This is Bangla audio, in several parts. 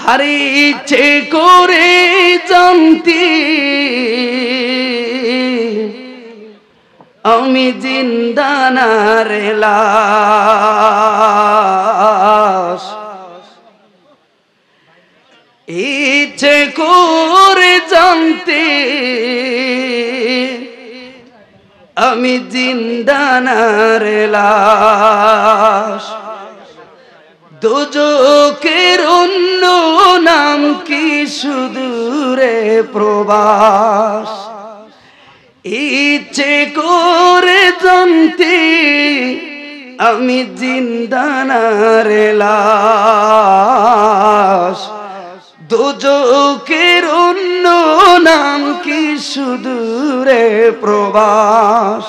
হারি ইচ্ছে করে জানতে আমি জিন্দা না রে লাশ ইচ্ছে করে জানতে আমি জিন্দা না রে লাশ দোজখের অন্য নাম কি সুদূরে প্রবাস ইচ্ছে করে জানতে আমি জিন্দা না রে লাশ দোজখের অন্য নাম কি সুদূরে প্রবাস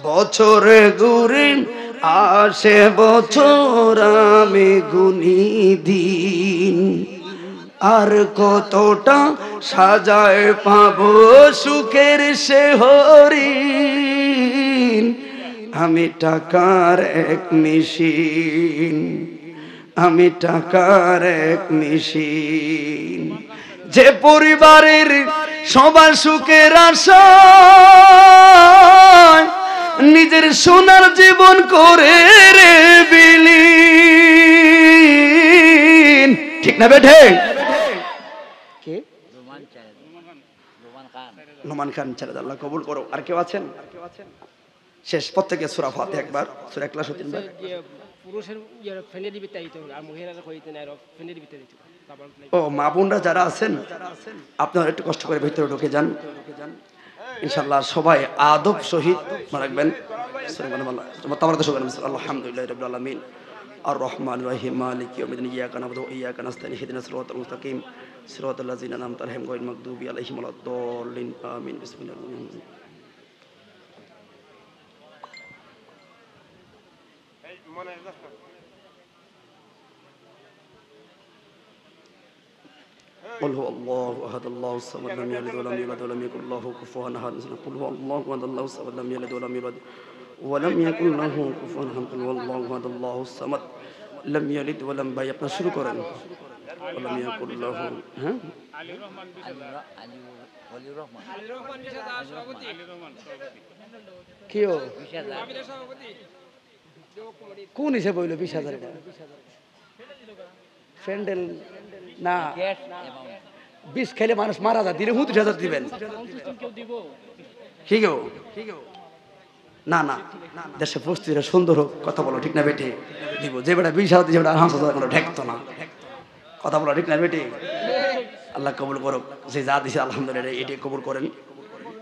বছর ঘুরে আসে বছর আমি গুনি দিন আর কতটা সাজায় পাবো সুখের সে হরিণ আমি টাকার এক মেশিন আমি টাকার এক মেশিন যে পরিবারের সবার সুখের আশা নিজের সোনার জীবন করে রে বিলীন ঠিক না বেঠে কে নোমান খান ছেড়ে আল্লাহ কবুল করো আর কেউ আছেন শেষ প্রত্যেকে সূরা ফাতিহা একবার সূরা ইখলাস তিনবার পুরুষের ফেলে দিবে তাই তো আর মহিলারা কইতে না ফেলে দিবে তাই তো ও মা বোনরা যারা আছেন আপনারা একটু কষ্ট করে ভিতরে ঢুকে যান ইনশাআল্লাহ সবাই আদব সহিত রাখবেন আলহামদুলিল্লাহি রাব্বিল আলামিন আর রহমানির রহিম মালিকি ইয়াউমিদ্দিন ইয়াকা না'বুদু ওয়া ইয়াকা নাস্তাইন ইহদিনাস সিরাতাল মুস্তাকিম সিরাতাল লাযিনা আন'আমতা আলাইহিম গায়রিল মাগদুবি আলাইহিম ওয়ালাদ-দাল্লিন আমিন বিসমিল্লাহির قل هو الله احد الله الصمد لم يلد ولم يولد ولم يكن له كفوا احد قل هو الله احد الله الصمد لم يلد ولم يولد ولم يكن له كفوا احد قل هو الله احد الله الصمد لم يلد ولم ভাই আপনারা শুরু করেন ولم يكن له হ্যাঁ আলী রহমান বিশাদা সভাপতি কিও সভাপতি কোন হিসেবে হইল 20000 টাকা ফ্রেন্ডেল না 20 খেলে মানুষ মারা যায় দিলে 25000 দিবেন কি গো না না দেশে পরিস্থিতিটা সুন্দর হোক কথা বলো ঠিক না বেটে দিব যে বেটা 20000 যে বেটা 5000 কোনো ঠেকতো না কথা বলো ঠিক না বেটে আল্লাহ কবুল করুক যে যা দিছে আলহামদুলিল্লাহ এটাই কবুল করেন